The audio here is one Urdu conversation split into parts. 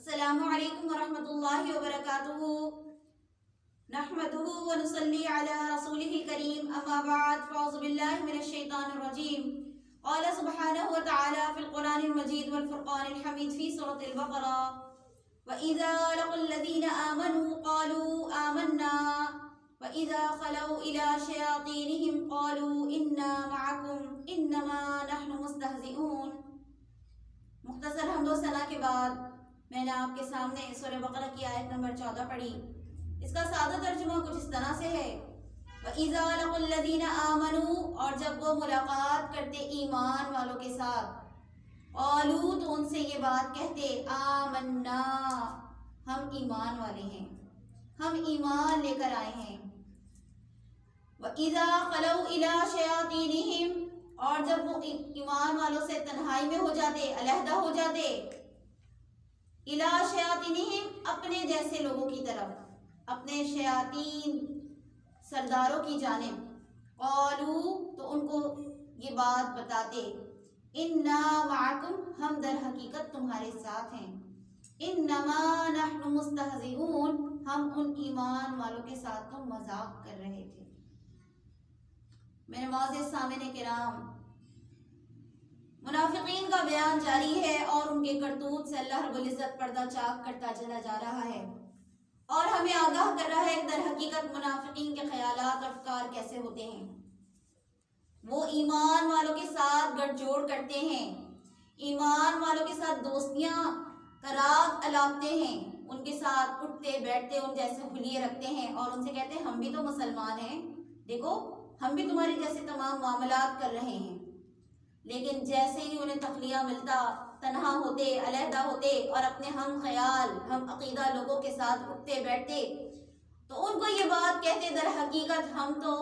السلام علیکم ورحمۃ اللہ وبرکاتہ نحمده ونصلي على رسوله الكريم اما بعد فاعوذ بالله من الشیطان الرجیم قال سبحانه وتعالى في القرآن المجيد والفرقان الحميد في سورة البقرة وإذا لقوا الذين آمنوا قالوا آمنا وإذا خلوا إلى شياطينهم قالوا إنا معكم إنما نحن مستهزئون۔ مختصر حمد و ثنا کے بعد میں نے آپ کے سامنے سورہ بقرہ کی آیت نمبر 14 پڑھی۔ اس کا سادہ ترجمہ کچھ اس طرح سے ہے، وَإِذَا لَقُوا الَّذِينَ آمَنُوا، اور جب وہ ملاقات کرتے ایمان والوں کے ساتھ، قالوا تو ان سے یہ بات کہتے، آمنا ہم ایمان والے ہیں، ہم ایمان لے کر آئے ہیں۔ وَإِذَا خَلَوْا إِلَى شَيَاطِينِهِمْ، اور جب وہ ایمان والوں سے تنہائی میں ہو جاتے، علیحدہ ہو جاتے، اِلَى شَيَاطِينِهِمْ اپنے جیسے لوگوں کی طرف، اپنے شیاطین سرداروں کی جانب، قالوا تو ان کو یہ بات بتاتے، اِنَّا مَعَكُمْ ہم در حقیقت تمہارے ساتھ ہیں، اِنَّمَا نَحْنُ مُسْتَهْزِئُونَ ہم ان ایمان والوں کے ساتھ تو مذاق کر رہے تھے۔ میرے معزز سامعین کرام، منافقین کا بیان جاری ہے اور ان کے کرتوت سے اللہ رب العزت پردہ چاک کرتا چلا جا رہا ہے اور ہمیں آگاہ کر رہا ہے کہ در حقیقت منافقین کے خیالات اور افکار کیسے ہوتے ہیں۔ وہ ایمان والوں کے ساتھ گٹھ جوڑ کرتے ہیں، ایمان والوں کے ساتھ دوستیاں کا راگ الاپتے ہیں، ان کے ساتھ اٹھتے بیٹھتے ان جیسے حلیے رکھتے ہیں اور ان سے کہتے ہیں ہم بھی تو مسلمان ہیں، دیکھو ہم بھی تمہارے جیسے تمام معاملات کر رہے ہیں۔ لیکن جیسے ہی انہیں تخلیہ ملتا، تنہا ہوتے، علیحدہ ہوتے اور اپنے ہم خیال ہم عقیدہ لوگوں کے ساتھ اٹھتے بیٹھتے تو ان کو یہ بات کہتے، در حقیقت ہم تو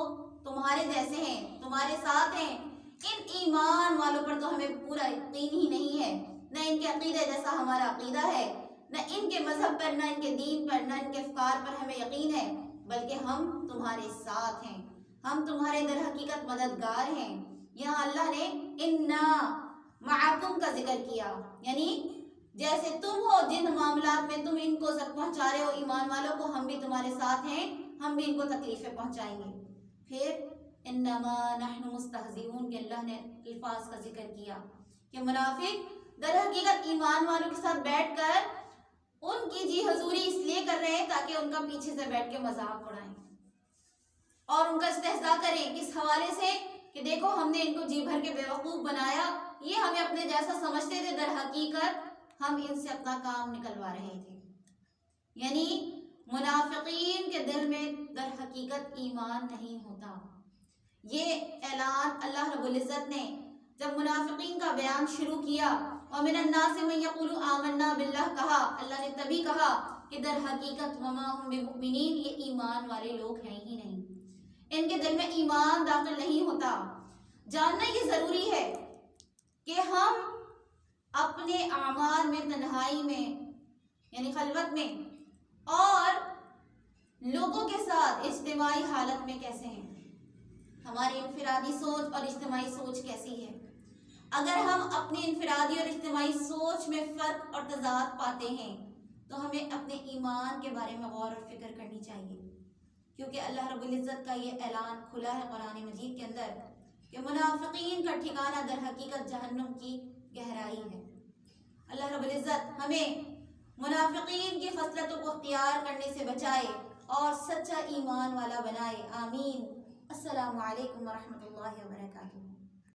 تمہارے جیسے ہیں، تمہارے ساتھ ہیں، ان ایمان والوں پر تو ہمیں پورا یقین ہی نہیں ہے، نہ ان کے عقیدے جیسا ہمارا عقیدہ ہے، نہ ان کے مذہب پر، نہ ان کے دین پر، نہ ان کے افکار پر ہمیں یقین ہے، بلکہ ہم تمہارے ساتھ ہیں، ہم تمہارے در حقیقت مددگار ہیں۔ یہاں اللہ نے اِنَّا مَعَكُمْ کا ذکر کیا، یعنی جیسے تم ہو جن معاملات میں تم ان کو زخم پہنچا رہے ہو ایمان والوں کو، ہم بھی تمہارے ساتھ ہیں، ہم بھی ان کو تکلیفیں پہنچائیں گے۔ پھر اِنَّمَا نَحْنُ مُسْتَهْزِئُونَ کہ اللہ نے الفاظ کا ذکر کیا کہ منافق در حقیقت ایمان والوں کے ساتھ بیٹھ کر ان کی جی حضوری اس لیے کر رہے ہیں تاکہ ان کا پیچھے سے بیٹھ کے مذاق اڑائیں اور ان کا استہزاء کریں، کس حوالے سے کہ دیکھو ہم نے ان کو جی بھر کے بیوقوف بنایا، یہ ہمیں اپنے جیسا سمجھتے تھے، در حقیقت ہم ان سے اپنا کام نکلوا رہے تھے۔ یعنی منافقین کے دل میں در حقیقت ایمان نہیں ہوتا۔ یہ اعلان اللہ رب العزت نے جب منافقین کا بیان شروع کیا، وَمِنَ النَّاسِ مَن يَقُولُ آمَنَّا بِاللَّهِ کہا، اللہ نے تبھی کہا کہ در حقیقت وَمَا هُم بِمُؤْمِنِينَ یہ ایمان والے لوگ ہیں ہی نہیں، ان کے دل میں ایمان داخل نہیں ہوتا۔ جاننا یہ ضروری ہے کہ ہم اپنے اعمال میں، تنہائی میں یعنی خلوت میں اور لوگوں کے ساتھ اجتماعی حالت میں کیسے ہیں، ہماری انفرادی سوچ اور اجتماعی سوچ کیسی ہے۔ اگر ہم اپنی انفرادی اور اجتماعی سوچ میں فرق اور تضاد پاتے ہیں تو ہمیں اپنے ایمان کے بارے میں غور اور فکر کرنی چاہیے، کیونکہ اللہ رب العزت کا یہ اعلان کھلا ہے قرآن مجید کے اندر کہ منافقین کا ٹھکانہ در حقیقت جہنم کی گہرائی ہے۔ اللہ رب العزت ہمیں منافقین کی خصلتوں کو اختیار کرنے سے بچائے اور سچا ایمان والا بنائے، آمین۔ السلام علیکم ورحمۃ اللہ وبرکاتہ۔